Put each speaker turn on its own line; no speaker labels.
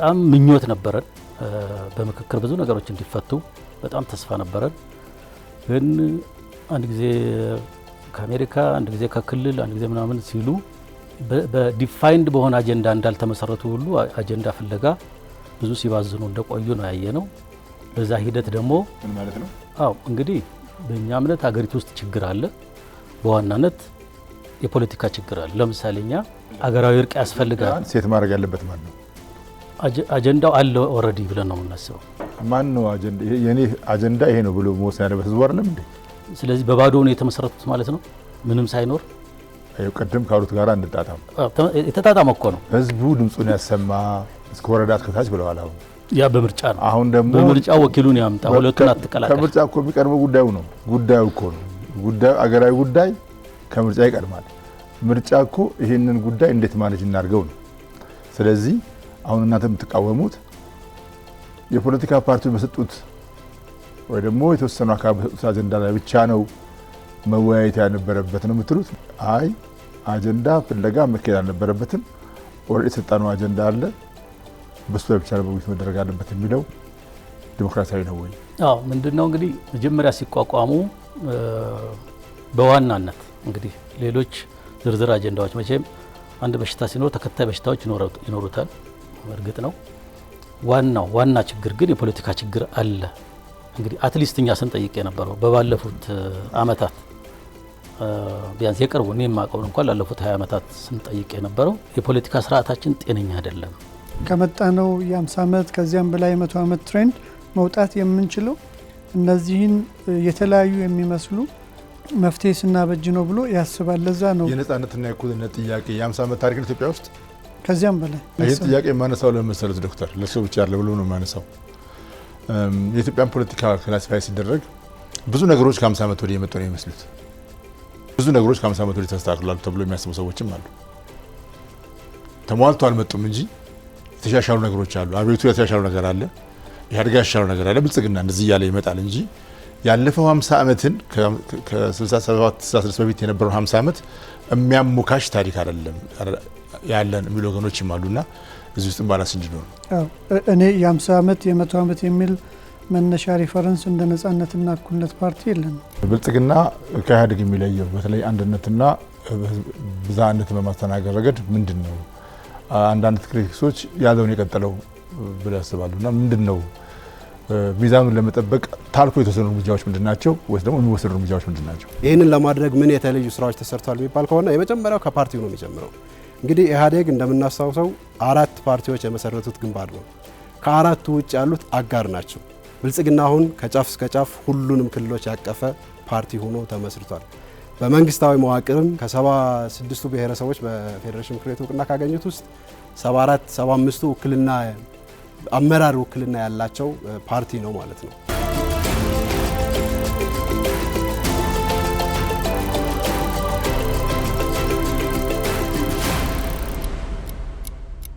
በጣም ምኞት ነበረን በመከከር ብዙ ነገሮች እንዲፈቱ በጣም ተስፋ ነበረን። ግን አንድ ጊዜ ከአሜሪካ አንድ ጊዜ ከክልል አንድ ጊዜ ምናምን ሲሉ በዲፋይንድ በሆነ አጀንዳ እንዳልተመሰረቱ ሁሉ አጀንዳ ፍለጋ ብዙ ሲባዝኑ እንደቆዩ ነው ያየነው። በዛ ሂደት ደግሞ
ምን ማለት ነው?
አዎ እንግዲህ በእኛ እምነት ሀገሪቱ ውስጥ ችግር አለ። በዋናነት የፖለቲካ ችግር አለ። ለምሳሌ እኛ ሀገራዊ እርቅ ያስፈልጋል።
ሴት ማድረግ ያለበት ማለት ነው።
አጀንዳው አለ ኦልሬዲ ብለን ነው የምናስበው።
ማን ነው አጀንዳ? የኔ አጀንዳ ይሄ ነው ብሎ መወሰን ያለበት ህዝቡ አይደለም እንዴ?
ስለዚህ በባዶ ነው የተመሰረቱት ማለት ነው ምንም ሳይኖር።
አዩ ቀደም ካሉት ጋር እንጣጣም
የተጣጣመ እኮ ነው።
ህዝቡ ድምጹን ያሰማ እስከ ወረዳት ከታች ብለዋል። አሁን
ያ በምርጫ ነው።
አሁን ደግሞ
በምርጫ ወኪሉን ያምጣ፣ ሁለቱን አትቀላቀል።
ከምርጫ እኮ የሚቀርበው ጉዳዩ ነው። ጉዳዩ እኮ ነው። ጉዳዩ አገራዊ ጉዳይ ከምርጫ ይቀድማል። ምርጫ እኮ ይሄንን ጉዳይ እንዴት ማኔጅ እናድርገው ነው። ስለዚህ አሁን እናንተ የምትቃወሙት የፖለቲካ ፓርቲው በሰጡት ወይ ደግሞ የተወሰኑ አካባቢ በሰጡት አጀንዳ ላይ ብቻ ነው መወያየት ያነበረበት ነው የምትሉት። አይ አጀንዳ ፍለጋ መከራ አልነበረበትም። ኦልሬዲ የተሰጠነው አጀንዳ አለ፣ በሱ ላይ ብቻ ነው ውይይት መደረግ አለበት የሚለው ዲሞክራሲያዊ ነው ወይ?
አዎ ምንድነው እንግዲህ መጀመሪያ ሲቋቋሙ በዋናነት እንግዲህ ሌሎች ዝርዝር አጀንዳዎች መቼም አንድ በሽታ ሲኖር ተከታይ በሽታዎች ይኖሩታል እርግጥ ነው። ዋና ችግር ግን የፖለቲካ ችግር አለ። እንግዲህ አትሊስት እኛ ስንጠይቅ የነበረው በባለፉት አመታት ቢያንስ የቅርቡ እኔ የማውቀውን እንኳን ላለፉት 20 አመታት ስንጠይቅ የነበረው የፖለቲካ ስርዓታችን ጤነኛ አይደለም።
ከመጣነው የ50 አመት ከዚያም በላይ 100 አመት ትሬንድ መውጣት የምንችለው እነዚህን የተለያዩ የሚመስሉ መፍትሄ ስናበጅ ነው ብሎ ያስባል። ለዛ ነው
የነጻነትና የእኩልነት ጥያቄ የ50 አመት ታሪክ ኢትዮጵያ ውስጥ
ከዚያም በላይ
ይህ ጥያቄ የማነሳው ለመሰረት ዶክተር ለሰው ብቻ አይደለም ብሎ ነው የማነሳው። የኢትዮጵያን ፖለቲካ ክላሲፋይ ሲደረግ ብዙ ነገሮች ከ50 አመት ወዲህ የመጡ ነው የሚመስሉት። ብዙ ነገሮች ከ50 አመት ወዲህ ተስተካክሏል ተብሎ የሚያስቡ ሰዎችም አሉ። ተሟልቶ አልመጡም እንጂ የተሻሻሉ ነገሮች አሉ። አብዮቱ የተሻሻሉ ነገር አለ፣ ኢህአዴግ ያሻሻሉ ነገር አለ፣ ብልጽግና እንደዚህ እያለ ይመጣል እንጂ ያለፈው 50 አመትን ከ67 66 በፊት የነበረው 50 አመት የሚያሞካሽ ታሪክ አይደለም ያለን የሚሉ ወገኖችም አሉና እዚህ ውስጥ ባላንስ እንዲኖር
እኔ የ50 አመት የ100 አመት የሚል መነሻ ሪፈረንስ እንደ ነጻነትና እኩልነት ፓርቲ የለም።
ብልጽግና ከኢህአዴግ የሚለየው በተለይ አንድነትና ብዝሃነትን በማስተናገድ ረገድ ምንድነው? አንዳንድ ክሪቲክሶች ያለውን የቀጠለው ብለው ያስባሉና ምንድነው ሚዛኑን ለመጠበቅ ታልፎ የተወሰኑ እርምጃዎች ምንድናቸው ወይስ ደግሞ የሚወሰዱ እርምጃዎች ምንድናቸው?
ይህንን ለማድረግ ምን የተለዩ ስራዎች ተሰርተዋል የሚባል ከሆነ የመጀመሪያው ከፓርቲው ነው የሚጀምረው። እንግዲህ ኢህአዴግ እንደምናስታውሰው 4 ፓርቲዎች የመሰረቱት ግንባር ነው። ከአራቱ ውጭ ያሉት አጋር ናቸው። ብልጽግና አሁን ከጫፍ እስከ ጫፍ ሁሉንም ክልሎች ያቀፈ ፓርቲ ሆኖ ተመስርቷል። በመንግስታዊ መዋቅርም ከ76ቱ ብሔረሰቦች በፌዴሬሽን ምክር ቤት እውቅና ካገኙት ውስጥ 74 75ቱ ውክልና አመራር ውክልና ያላቸው ፓርቲ ነው ማለት ነው።